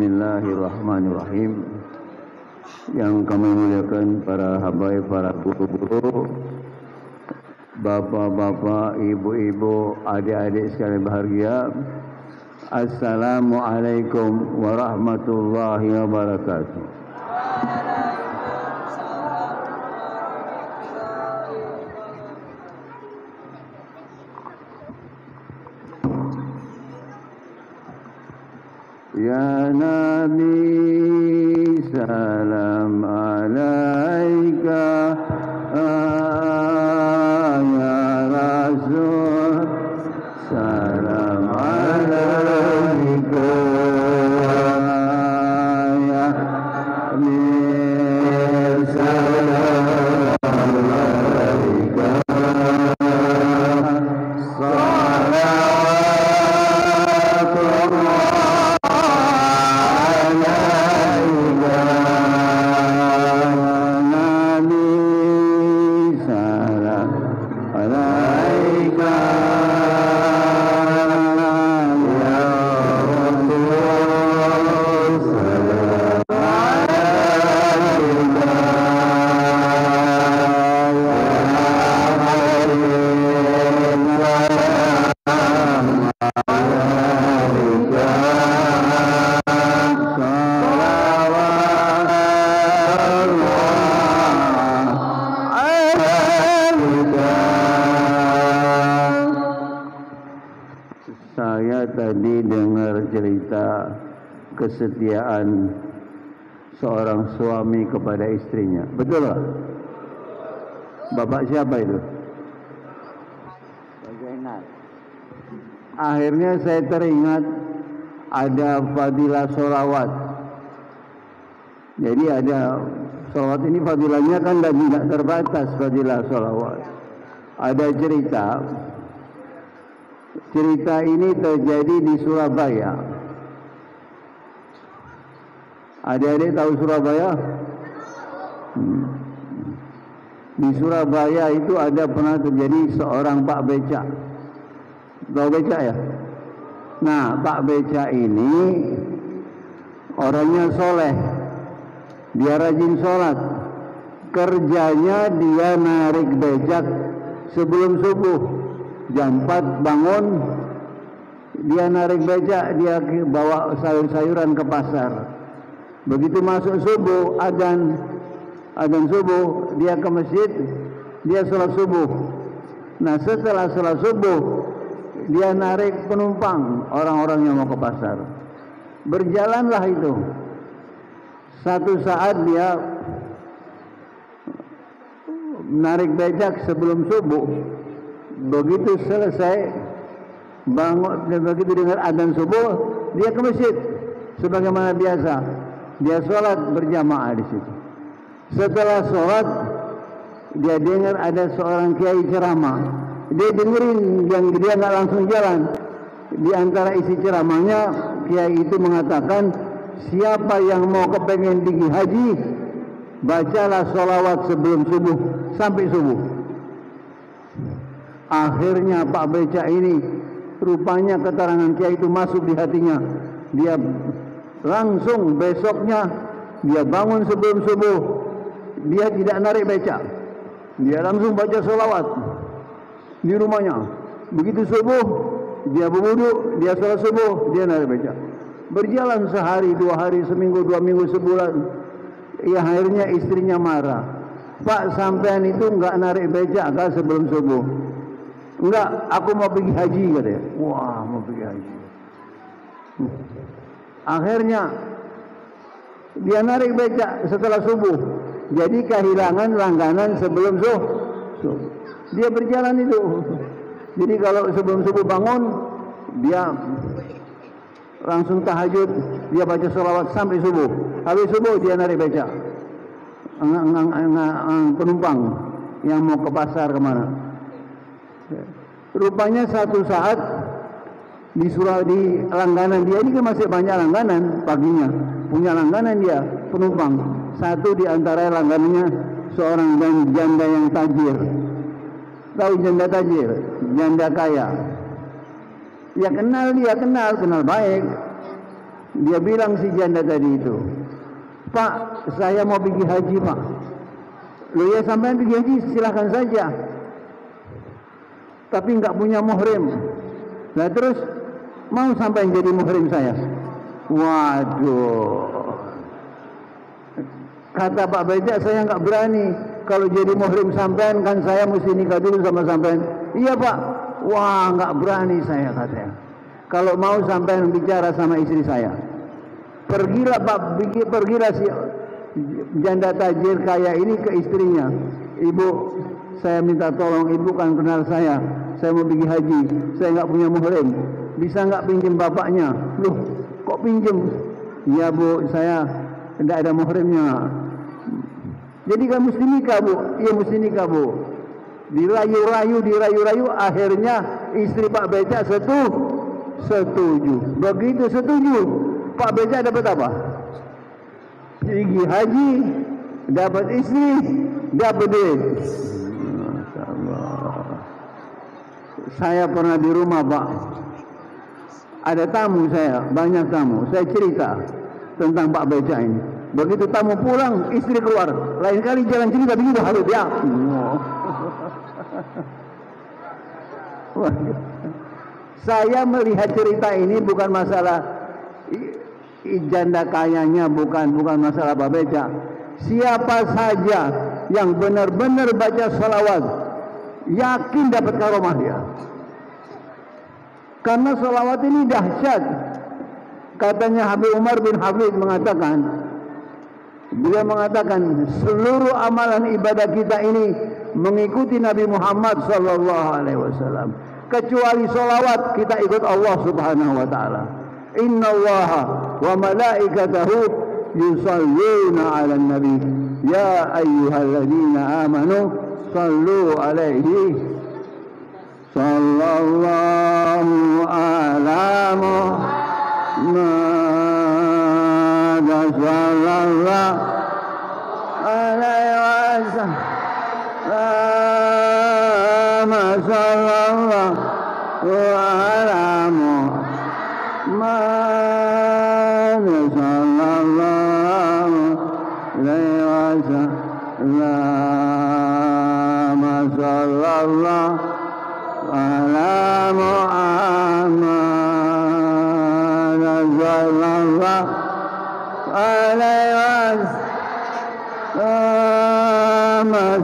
Bismillahirrahmanirrahim. Yang kami muliakan para habaib, para guru-guru, bapak-bapak, ibu-ibu, adik-adik sekalian bahagia. Assalamualaikum warahmatullahi wabarakatuh. Ya Nabi, salam alaika, ya Rasul, salam alaika, ya Nabi, salam alaika, kesetiaan seorang suami kepada istrinya. Betul tak? Bapak siapa itu? Akhirnya saya teringat ada fadilah sholawat. Jadi ada sholawat ini fadilahnya kan tidak terbatas, fadilah sholawat. Ada cerita ini terjadi di Surabaya. Adik-adik tahu Surabaya? Di Surabaya itu ada pernah terjadi seorang Pak Becak. Tahu becak ya? Nah, Pak Becak ini orangnya soleh. Dia rajin sholat. Kerjanya dia narik becak sebelum subuh. Jam 4 bangun, dia narik becak, dia bawa sayur-sayuran ke pasar. Begitu masuk subuh, adzan subuh, dia ke masjid, dia sholat subuh. Nah, setelah sholat subuh, dia narik penumpang, orang-orang yang mau ke pasar. Berjalanlah itu. Satu saat dia narik becak sebelum subuh. Begitu selesai bangun, begitu dengar adzan subuh, dia ke masjid sebagaimana biasa. Dia sholat berjamaah di situ. Setelah sholat, dia dengar ada seorang kiai ceramah. Dia dengerin, dia nggak langsung jalan. Di antara isi ceramahnya, kiai itu mengatakan, siapa yang mau kepengen pergi haji, bacalah sholawat sebelum subuh sampai subuh. Akhirnya Pak Becak ini, rupanya keterangan kiai itu masuk di hatinya. Dia langsung besoknya dia bangun sebelum subuh, dia tidak narik becak, dia langsung baca sholawat di rumahnya. Begitu subuh dia berwudu, dia sholat subuh, dia narik becak. Berjalan sehari, 2 hari, seminggu, 2 minggu, sebulan. Ya, akhirnya istrinya marah. Pak, sampean itu enggak narik becak kan sebelum subuh? Enggak, aku mau pergi haji katanya. Wah, mau pergi haji. Akhirnya dia narik becak setelah subuh. Jadi kehilangan langganan sebelum subuh. Dia berjalan itu. Jadi kalau sebelum subuh bangun, dia langsung tahajud, dia baca sholawat sampai subuh. Habis subuh dia narik becak. Penumpang yang mau ke pasar kemana. Rupanya satu saat di langganan dia ini kan masih banyak langganan paginya, punya langganan dia penumpang. Satu di antara langganannya seorang janda yang tajir. Tahu janda tajir, janda kaya. Ya kenal dia, kenal baik. Dia bilang si janda tadi itu, Pak, saya mau pergi haji, Pak. Loh ya, sampai pergi haji silahkan saja, tapi nggak punya muhrim. Nah terus mau sampai jadi muhrim saya? Waduh, kata Pak Beja, saya nggak berani. Kalau jadi muhrim sampean kan saya mesti nikah dulu sama sampean. Iya Pak. Wah, nggak berani saya, katanya. Kalau mau sampean bicara sama istri saya, pergilah Pak, pergilah si janda tajir kaya ini ke istrinya. Ibu, saya minta tolong, ibu kan kenal saya mau pergi haji, saya nggak punya muhrim, bisa nggak pinjem bapaknya? Loh, kok pinjem? Ya Bu, saya tidak ada muhrimnya. Jadi kan mesti nikah Bu. Iya mesti nikah Bu. Dirayu-rayu, akhirnya istri Pak Beca setuju. Begitu setuju, Pak Beca dapat apa? Pergi haji, dapat istri, dapat duit. Masya Allah. Saya pernah di rumah Pak, ada tamu saya, banyak tamu. Saya cerita tentang Pak Beca ini. Begitu tamu pulang, istri keluar. Lain kali jangan cerita begitu, halus ya. Saya melihat cerita ini bukan masalah janda kayanya, bukan masalah Pak Beca. Siapa saja yang benar-benar baca salawat, yakin dapat karomah dia. Karena salawat ini dahsyat. Katanya Habib Umar bin Hafid mengatakan, beliau mengatakan seluruh amalan ibadah kita ini mengikuti Nabi Muhammad SAW, kecuali salawat kita ikut Allah Subhanahu wa taala. Innallaha wa malaikatahu yusalluna 'alan nabi ya ayyuhalladzina amanu sallu 'alaihi sallallahu ala Muhammad sallallahu alaihi wasallam sallallahu ala Muhammad sallallahu alaihi wasallam sallallahu ala Muhammad sallallahu alaihi wasallam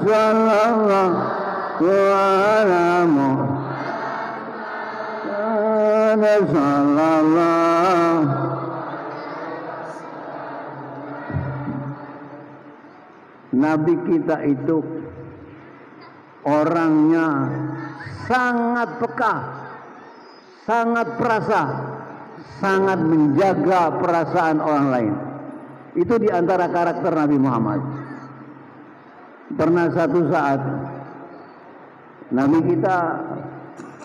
sallallahu ala Muhammad sallallahu. Nabi kita itu orangnya sangat peka, sangat perasa, sangat menjaga perasaan orang lain. Itu diantara karakter Nabi Muhammad. Pernah satu saat Nabi kita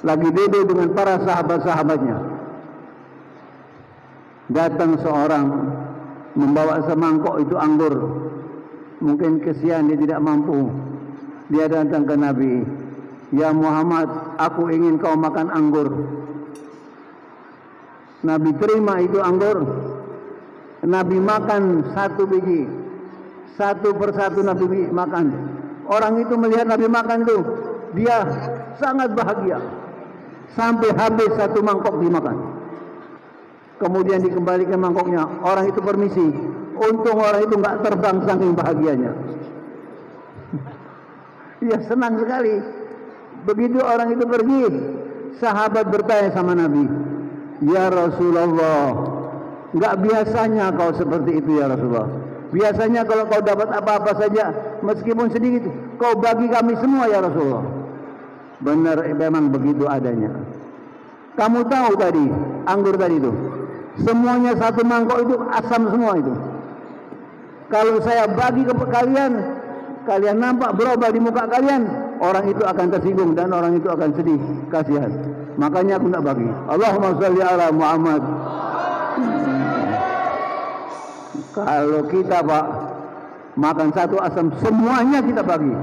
lagi duduk dengan para sahabat-sahabatnya. Datang seorang membawa semangkok itu anggur. Mungkin kesian dia tidak mampu. Dia datang ke Nabi, "Ya Muhammad, aku ingin kau makan anggur." Nabi terima itu anggur. Nabi makan satu biji. Satu persatu Nabi makan. Orang itu melihat Nabi makan itu, dia sangat bahagia. Sampai habis satu mangkok dimakan. Kemudian dikembalikan mangkoknya. Orang itu permisi. Untung orang itu nggak terbang saking bahagianya. Ia senang sekali. Begitu orang itu pergi, sahabat bertanya sama Nabi, "Ya Rasulullah, nggak biasanya kau seperti itu ya Rasulullah. Biasanya kalau kau dapat apa-apa saja, meskipun sedikit, kau bagi kami semua ya Rasulullah." Benar, memang begitu adanya. Kamu tahu tadi, anggur tadi itu, semuanya satu mangkok itu asam semua itu. Kalau saya bagi ke kalian, kalian nampak berubah di muka kalian, orang itu akan tersinggung dan orang itu akan sedih, kasihan. Makanya aku tidak bagi. Allahumma sholli ala Muhammad. Kalau kita Pak makan satu asam, semuanya kita bagi.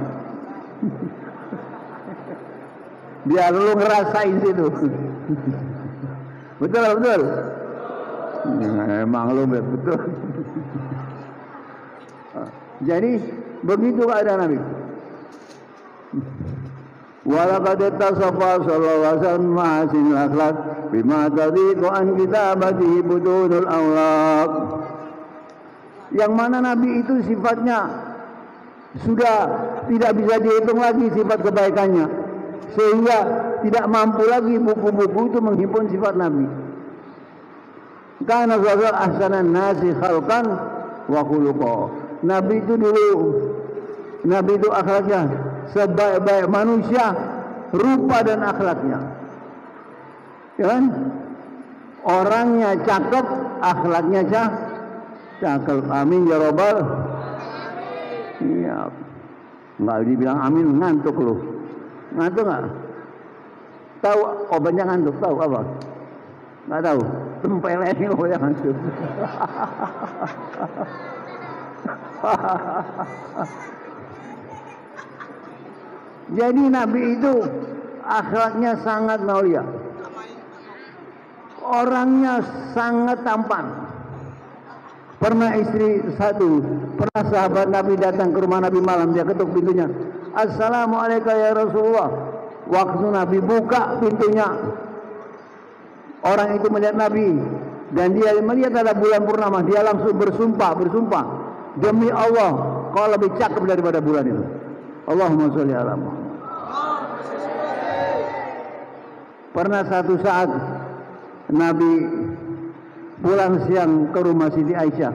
Biar lu ngerasain situ. Betul. Memang lo betul. Jadi begitu keadaan Nabi. Walaqad tasafa sallallahu alaihi wasallam mahasinil akhlaq bima tadiqu an kitabatihi budunul awlaq. Yang mana Nabi itu sifatnya sudah tidak bisa dihitung lagi sifat kebaikannya, sehingga tidak mampu lagi buku-buku itu menghimpun sifat Nabi. Karena sallallahu ahsanan nasi khalqan wa khuluqa. Nabi itu dulu, Nabi itu akhlaknya sebaik-baik manusia, rupa dan akhlaknya. Ya kan? Orangnya cakep, akhlaknya cakep. Amin ya robbal. Iya. Enggak dibilang amin, ngantuk lu. Ngantuk enggak? Tahu obatnya ngantuk, tahu apa? Enggak tahu. Tempelin obatnya ngantuk. Jadi Nabi itu akhlaknya sangat mulia, orangnya sangat tampan. Pernah istri satu, pernah sahabat Nabi datang ke rumah Nabi malam, dia ketuk pintunya, Assalamualaikum ya Rasulullah. Waktu Nabi buka pintunya, orang itu melihat Nabi dan dia melihat ada bulan purnama, dia langsung bersumpah, demi Allah, kau lebih cakep daripada bulan itu. Allahumma sholli ala Muhammad. Pernah satu saat Nabi pulang siang ke rumah Siti Aisyah.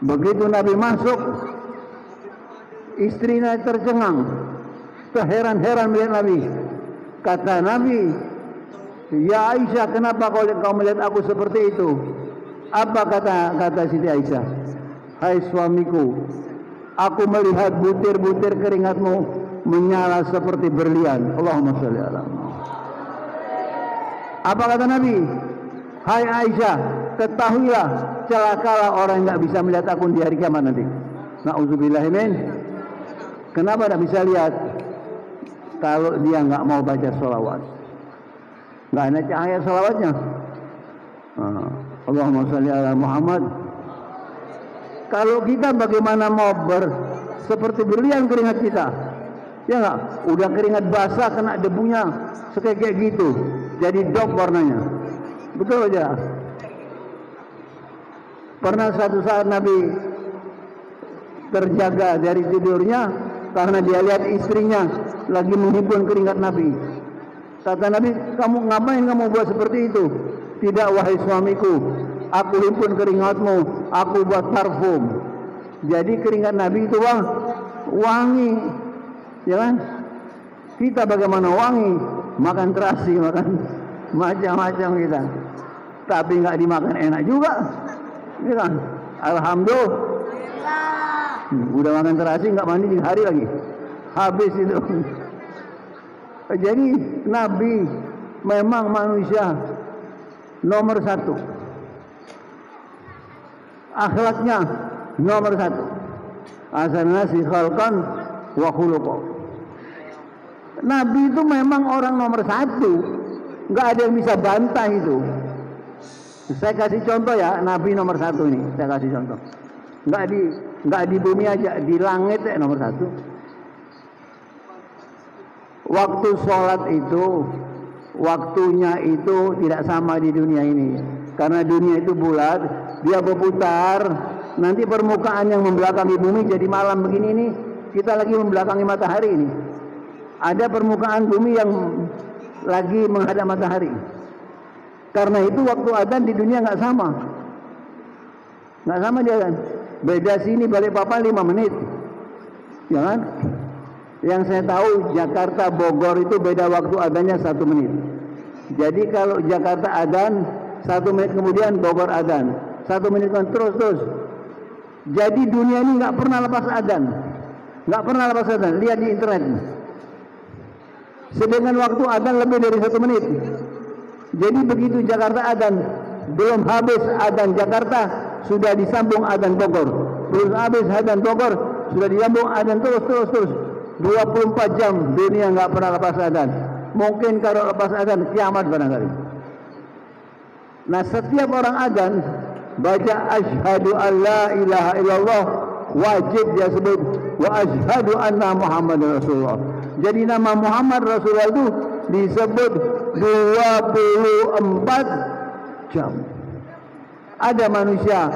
Begitu Nabi masuk, istrinya tercengang, terheran-heran melihat Nabi. Kata Nabi, ya Aisyah, kenapa kau melihat aku seperti itu? Apa kata Siti Aisyah? Hai suamiku, aku melihat butir-butir keringatmu menyala seperti berlian. Allahumma sholli ala Muhammad. Apa kata Nabi? Hai Aisyah, ketahuilah celakalah orang yang tidak bisa melihat aku di hari kiamat nanti. Na'udzubillah min. Kenapa tidak bisa lihat? Kalau dia nggak mau baca sholawat, nggak ada cahaya sholawatnya. Allahumma sholli ala Muhammad. Kalau kita bagaimana mau seperti berlian keringat kita, ya nggak? Udah keringat basah kena debunya kayak gitu, jadi dop warnanya. Betul aja. Pernah satu saat Nabi terjaga dari tidurnya karena dia lihat istrinya lagi menghimpun keringat Nabi. Kata Nabi, kamu ngapain kamu buat seperti itu? Tidak wahai suamiku, aku himpun keringatmu, aku buat parfum. Jadi keringat Nabi itu wangi, ya kan? Kita bagaimana wangi? Makan terasi, makan macam-macam kita. Tapi nggak dimakan enak juga, ya kan? Alhamdulillah. Udah makan terasi nggak mandi 3 hari lagi, habis itu. Jadi Nabi memang manusia nomor 1. Akhlaknya nomor 1. Ahsan nasi khalqan wa khuluqa. Nabi itu memang orang nomor 1. Nggak ada yang bisa bantah itu. Saya kasih contoh ya, Nabi nomor 1 ini. Saya kasih contoh. Nggak di bumi aja, di langit nomor 1. Waktu sholat itu, waktunya itu tidak sama di dunia ini. Karena dunia itu bulat, dia berputar. Nanti permukaan yang membelakangi bumi jadi malam begini ini, kita lagi membelakangi matahari ini. Ada permukaan bumi yang lagi menghadap matahari. Karena itu waktu adzan di dunia nggak sama. Nggak sama dia kan. Beda sini Balikpapan 5 menit. Ya kan? Yang saya tahu Jakarta Bogor itu beda waktu adzannya 1 menit. Jadi kalau Jakarta adzan 1 menit kemudian Bogor adzan. 1 menit terus. Jadi dunia ini nggak pernah lepas adzan. Nggak pernah lepas adzan. Lihat di internet. Sedangkan waktu adzan lebih dari 1 menit. Jadi begitu Jakarta adzan, belum habis adzan Jakarta sudah disambung adzan Bogor. Belum habis adzan Bogor sudah disambung adzan terus. 24 jam dunia nggak pernah lepas adzan. Mungkin kalau lepas adzan kiamat barangkali. Nah, setiap orang azan baca asyhadu an la ilaha illallah, wajib dia sebut wa asyhadu anna Muhammadar Rasulullah. Jadi nama Muhammad Rasulullah itu disebut 24 jam. Ada manusia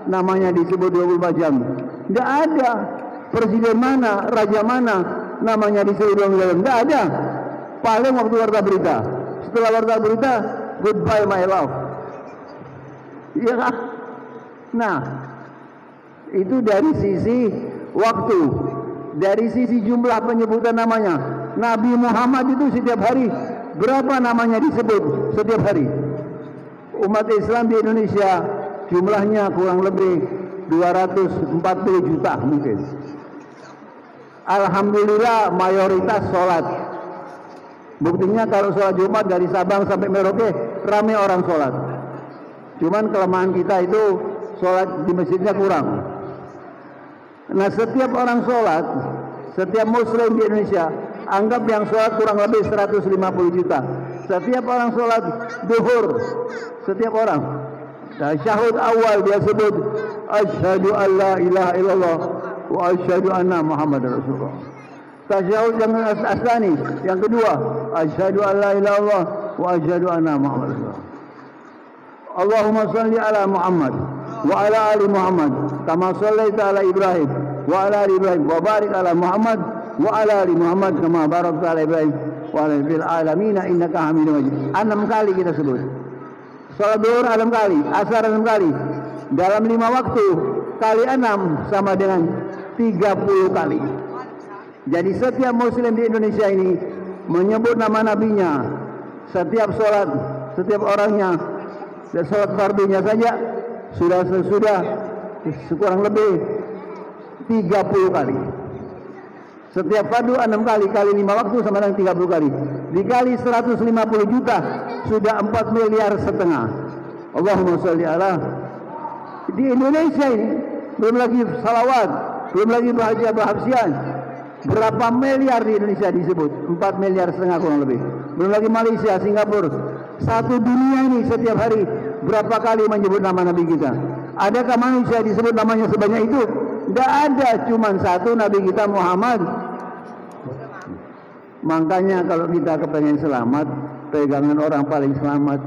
namanya disebut 24 jam? Tidak ada. Presiden mana, raja mana namanya disebut 24 jam? Tidak ada. Paling waktu warta berita. Setelah warta berita, goodbye my love. Iya kan? Nah, itu dari sisi waktu. Dari sisi jumlah penyebutan namanya, Nabi Muhammad itu setiap hari berapa namanya disebut setiap hari? Umat Islam di Indonesia jumlahnya kurang lebih 240 juta mungkin. Alhamdulillah mayoritas sholat. Buktinya kalau sholat Jumat dari Sabang sampai Merauke ramai orang sholat. Cuman kelemahan kita itu sholat di masjidnya kurang. Nah, setiap orang sholat, setiap muslim di Indonesia, anggap yang sholat kurang lebih 150 juta. Setiap orang sholat duhur, setiap orang tasyahud awal dia sebut asyhadu an la ilaha illallah wa asyhadu anna Muhammadar Rasulullah. Tasyahud yang asani, yang kedua asyhadu an la ilaha illallah wa asyhadu anna Muhammadar Rasulullah. Allahumma salli ala Muhammad wa ala ali Muhammad kama sallaita ala Ibrahim wa ala ali Ibrahim wa barik ala Muhammad wa ala ali Muhammad kama barakta ala Ibrahim wa ala fil alamin innaka Hamidum Majid. 6 kali kita sebut. Salat zuhur 6 kali, asar 6 kali. Dalam 5 waktu kali 6 sama dengan 30 kali. Jadi setiap muslim di Indonesia ini menyebut nama nabinya. Setiap salat, setiap orangnya, salat fardunya saja sudah kurang lebih 30 kali. Setiap fardu 6 kali, kali 5 waktu sama dengan 30 kali. Dikali 150 juta sudah 4,5 miliar. Allahumma sholli ala. Di Indonesia ini belum lagi salawat, belum lagi bahagia bahasian. Berapa miliar di Indonesia disebut? 4,5 miliar kurang lebih. Belum lagi Malaysia, Singapura. Satu dunia ini setiap hari berapa kali menyebut nama Nabi kita? Adakah manusia disebut namanya sebanyak itu? Tidak ada, cuma satu Nabi kita Muhammad. Makanya kalau kita kepengen selamat, pegangan orang paling selamat.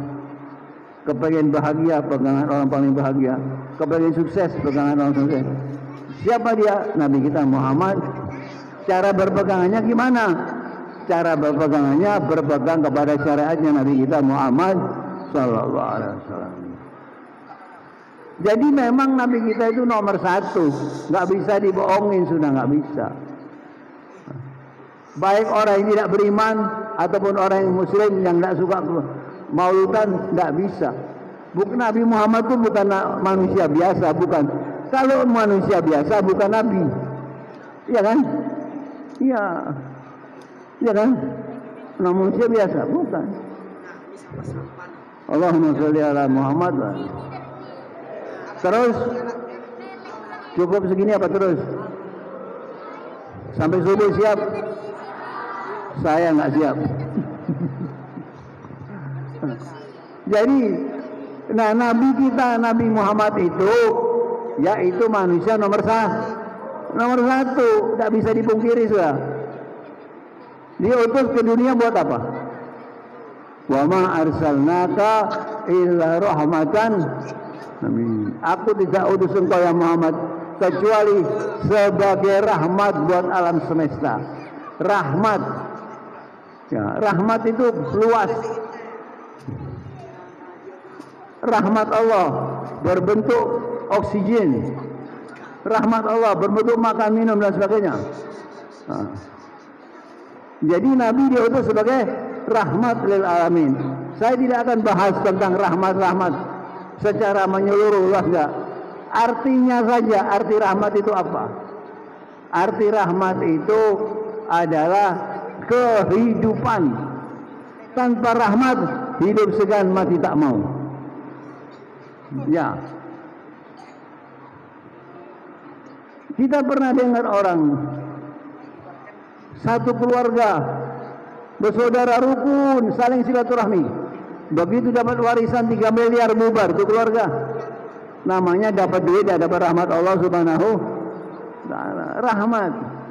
Kepengen bahagia, pegangan orang paling bahagia. Kepengen sukses, pegangan orang sukses. Siapa dia? Nabi kita Muhammad. Cara berpegangannya gimana? Cara berpegangannya berpegang kepada syariatnya Nabi kita Muhammad sallallahu alaihi wasallam. Jadi memang Nabi kita itu nomor 1, nggak bisa dibohongin, sudah nggak bisa. Baik orang yang tidak beriman ataupun orang yang muslim yang nggak suka mauludan, nggak bisa. Nabi Muhammad itu bukan manusia biasa, bukan. Kalau manusia biasa bukan Nabi, iya kan? Iya, iya kan? Manusia biasa bukan. Allahumma sholli ala Muhammad. Terus cukup segini apa terus? Sampai subuh siap? Saya nggak siap. Jadi, nah Nabi kita Nabi Muhammad itu, yaitu manusia nomor 1, tidak bisa dipungkiri sudah. Diutus ke dunia buat apa? Wa ma arsalnaka illa rahmatan. Aku tidak utus engkau ya Muhammad kecuali sebagai rahmat buat alam semesta. Rahmat, ya, rahmat itu luas. Rahmat Allah berbentuk oksigen. Rahmat Allah berbentuk makan minum dan sebagainya. Nah, jadi Nabi diutus sebagai rahmat lil alamin. Saya tidak akan bahas tentang rahmat-rahmat secara menyeluruh, enggak. Artinya saja, arti rahmat itu apa? Arti rahmat itu adalah kehidupan. Tanpa rahmat hidup segan mati tak mau. Ya. Kita pernah dengar orang satu keluarga bersaudara rukun saling silaturahmi. Begitu dapat warisan 3 miliar bubar tuh keluarga. Namanya dapat duit, dapat rahmat Allah Subhanahu wa taala.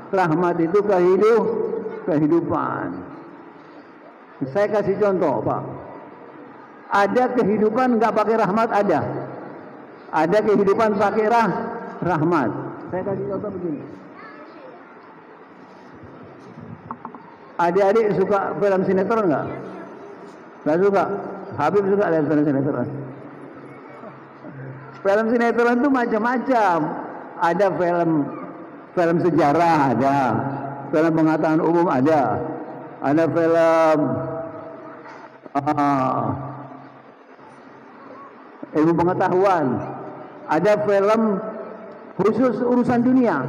Rahmat itu kehidupan. Saya kasih contoh, Pak. Ada kehidupan nggak pakai rahmat, ada. Ada kehidupan pakai rahmat. Saya kasih contoh begini. Adik-adik suka film sinetron nggak? Nggak suka. Habib suka lihat film sinetron. Film sinetron itu macam-macam. Ada film sejarah, ada film pengetahuan umum, ada film ilmu pengetahuan, ada film khusus urusan dunia,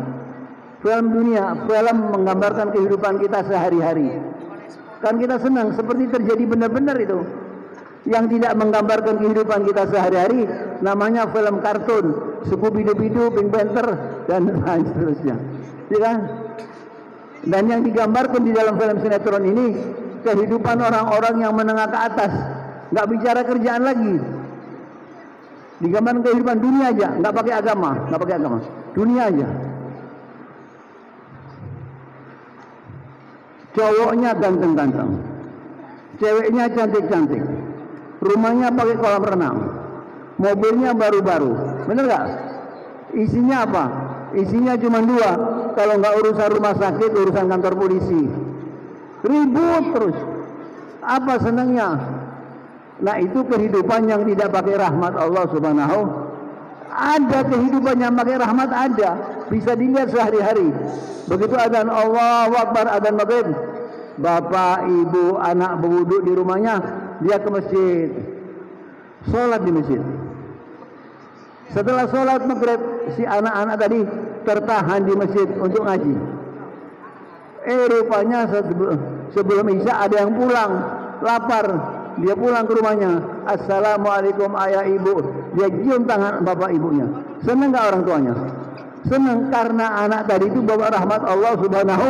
film menggambarkan kehidupan kita sehari-hari. Kan kita senang seperti terjadi benar-benar itu. Yang tidak menggambarkan kehidupan kita sehari-hari namanya film kartun, Scooby-Doo, Pink Panther dan lain seterusnya, ya kan? Dan yang digambarkan di dalam film sinetron ini kehidupan orang-orang yang menengah ke atas, nggak bicara kerjaan lagi, digambarkan kehidupan dunia aja, nggak pakai agama, dunia aja. Cowoknya ganteng-ganteng, ceweknya cantik-cantik, rumahnya pakai kolam renang, mobilnya baru-baru, bener nggak? Isinya apa? Isinya cuma 2, kalau nggak urusan rumah sakit, urusan kantor polisi, ribut terus. Apa senangnya? Nah itu kehidupan yang tidak pakai rahmat Allah Subhanahu. Ada kehidupan yang pakai rahmat, ada, bisa dilihat sehari-hari. Begitu adzan Allahu Akbar, adzan maghrib, bapak, ibu, anak berwudu di rumahnya, dia ke masjid, sholat di masjid. Setelah sholat maghrib, si anak-anak tadi tertahan di masjid untuk ngaji. Rupanya sebelum isya ada yang pulang, lapar, dia pulang ke rumahnya. Assalamualaikum ayah ibu, dia cium tangan bapak ibunya. Senang nggak orang tuanya? Senang, karena anak tadi itu bawa rahmat Allah Subhanahu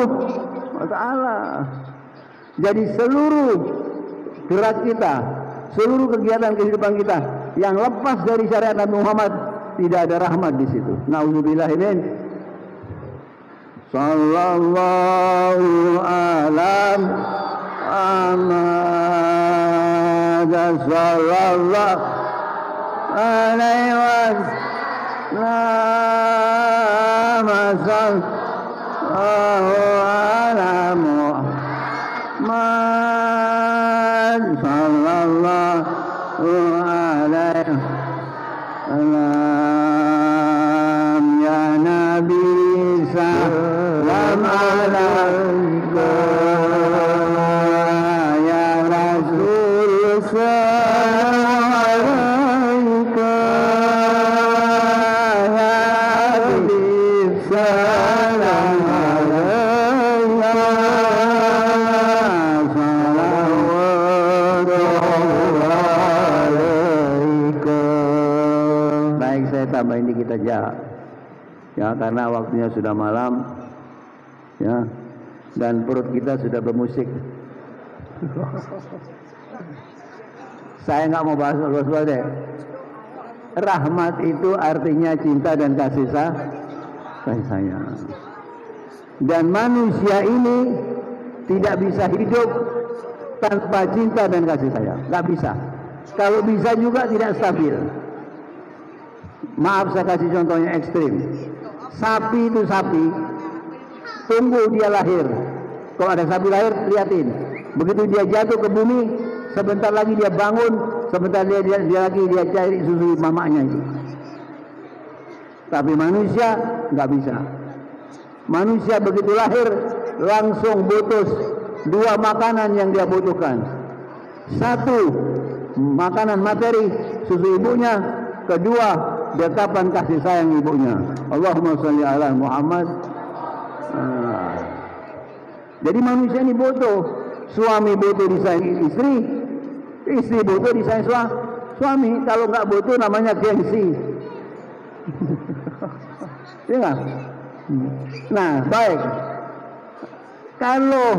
wa taala. Jadi seluruh gerak kita, seluruh kegiatan kehidupan kita yang lepas dari syariat Nabi Muhammad, tidak ada rahmat di situ. Nauzubillah min. Sallallahu alam Muhammad sallallahu alaihi wasallam, sallallahu ala Muhammad sallallahu alaihi wasallam. Ya Nabi salam alaika, ya Rasul salam alaika, ya Habib salam alaika, salawatullah alaika. Baik, saya tambahin dikit aja ya, karena waktunya sudah malam ya, dan perut kita sudah bermusik. Saya nggak mau bahas soal deh. Rahmat itu artinya cinta dan kasih sayang. Dan manusia ini tidak bisa hidup tanpa cinta dan kasih sayang, nggak bisa. Kalau bisa juga tidak stabil. Maaf, saya kasih contohnya ekstrim. Sapi itu sapi, tunggu dia lahir. Kalau ada sapi lahir, liatin. Begitu dia jatuh ke bumi, sebentar lagi dia bangun, sebentar dia cari susu mamanya itu. Tapi manusia nggak bisa. Manusia begitu lahir langsung putus 2 makanan yang dia butuhkan. 1, makanan materi, susu ibunya. Kedua, dekapan kasih sayang ibunya. Allahumma sholli ala Muhammad. Jadi manusia ini butuh. Suami butuh disayang istri, istri butuh disayang suami. Kalau nggak butuh namanya gengsi. Ya. Nah, baik. Kalau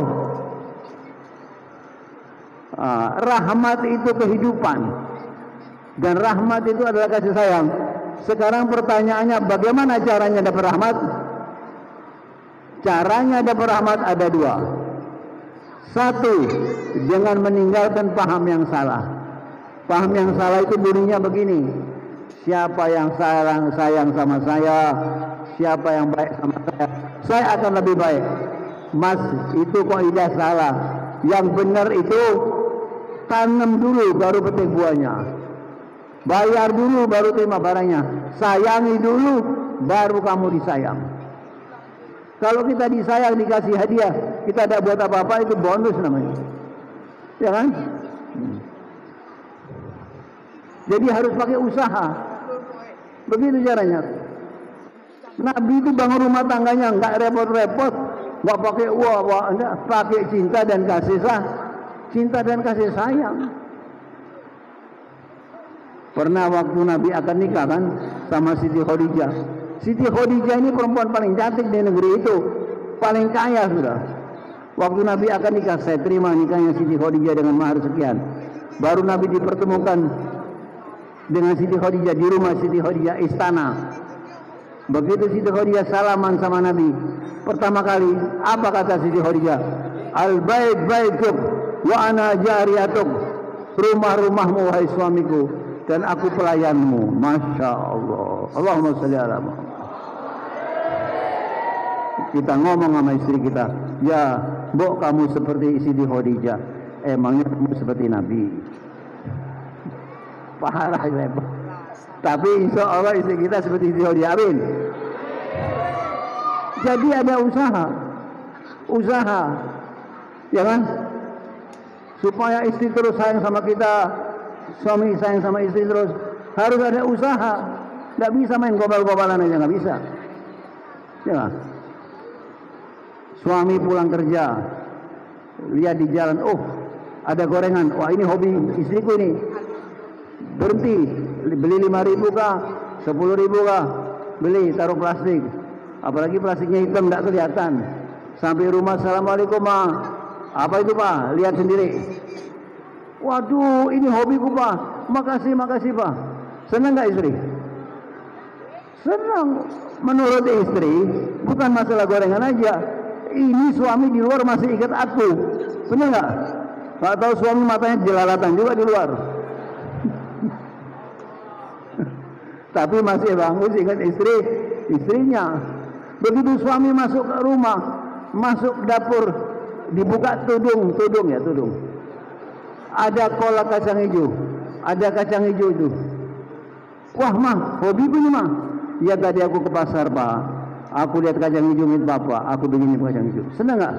Rahmat itu kehidupan, dan rahmat itu adalah kasih sayang. Sekarang pertanyaannya, bagaimana caranya dapat rahmat? Caranya dapat rahmat ada dua. Satu, jangan meninggalkan paham yang salah. Paham yang salah itu bunyinya begini: siapa yang sayang sama saya, siapa yang baik sama saya akan lebih baik. Mas, itu kaidah salah. Yang benar itu tanam dulu baru petik buahnya, bayar dulu baru terima barangnya, sayangi dulu baru kamu disayang. Kalau kita disayang, dikasih hadiah, kita tidak buat apa-apa, itu bonus namanya, ya kan? Jadi harus pakai usaha. Begitu caranya. Nabi itu bangun rumah tangganya nggak repot-repot, nggak pakai uang, enggak, pakai cinta dan kasih sayang. Pernah waktu Nabi akan nikah kan sama Siti Khadijah. Siti Khadijah ini perempuan paling cantik di negeri itu, paling kaya sudah. Waktu Nabi akan nikah, saya terima nikahnya Siti Khadijah dengan mahar sekian. Baru Nabi dipertemukan dengan Siti Khadijah di rumah Siti Khadijah, istana. Begitu Siti Khadijah salaman sama Nabi, pertama kali apa kata Siti Khadijah? Al-bait baituk wa ana jariyatuk. Rumah-rumahmu wahai suamiku, dan aku pelayanmu. Masya Allah. Allahumma sholli ala Muhammad. Kita ngomong sama istri kita, ya Mbok, kamu seperti Siti Khadijah, emangnya kamu seperti Nabi? Parah lebar. Tapi insya Allah istri kita seperti Siti Khadijah. Amin. Jadi ada usaha, ya kan? Supaya istri terus sayang sama kita, suami sayang sama istri terus, harus ada usaha. Tidak bisa main gobal-gobalan aja, nggak bisa. Ya kan? Suami pulang kerja, lihat di jalan, oh ada gorengan, wah ini hobi istriku ini. Berhenti, beli 5.000 kah, 10.000 kah, beli, taruh plastik. Apalagi plastiknya hitam, tidak kelihatan. Sampai rumah, assalamualaikum ma. Apa itu pak? Lihat sendiri. Waduh, ini hobiku pak. Makasih pak. Senang nggak istri? Senang. Menurut istri, bukan masalah gorengan aja. Ini suami di luar masih ikat aku. Benar nggak? Nggak tahu suami matanya jelalatan juga di luar. Tapi masih bagus ingat istrinya. Begitu suami masuk ke rumah, masuk dapur, dibuka tudung. Ada kolak kacang hijau, itu. Wah mah, hobiku ini mah. Ya tadi aku ke pasar pak, aku lihat kacang hijau mit bapak, aku begini kacang hijau. Senang nggak?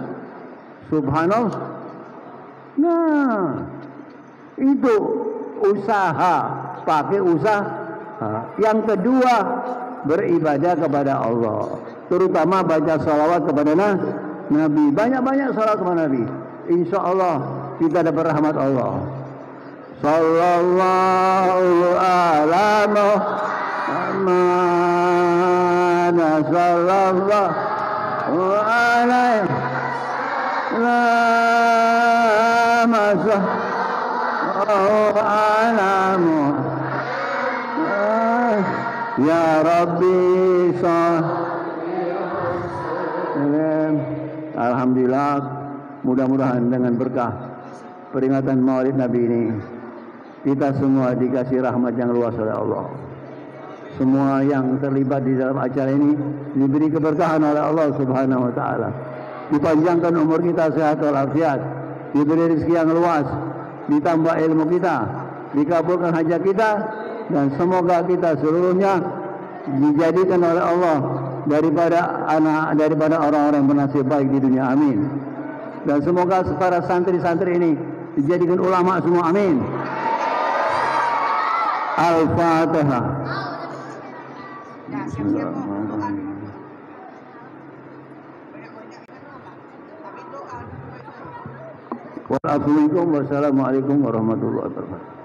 Subhanallah. Nah, itu usaha, pakai usaha. Yang kedua, beribadah kepada Allah, terutama baca salawat kepada Nabi. Banyak-banyak salawat kepada Nabi. Insya Allah kita dapat rahmat Allah. Sallallahu ala Muhammad, sallallahu alaihi wasallam. Ya Rabbi Alhamdulillah, mudah-mudahan dengan berkah peringatan Maulid Nabi ini kita semua dikasih rahmat yang luas oleh Allah. Semua yang terlibat di dalam acara ini diberi keberkahan oleh Allah Subhanahu wa taala. Dipanjangkan umur kita, sehat walafiat, diberi rezeki yang luas, ditambah ilmu kita, dikabulkan hajat kita, dan semoga kita seluruhnya dijadikan oleh Allah daripada orang-orang yang bernasib baik di dunia. Amin. Dan semoga para santri-santri ini dijadikan ulama semua. Amin. Al-Fatihah. Wassalamualaikum warahmatullahi wabarakatuh.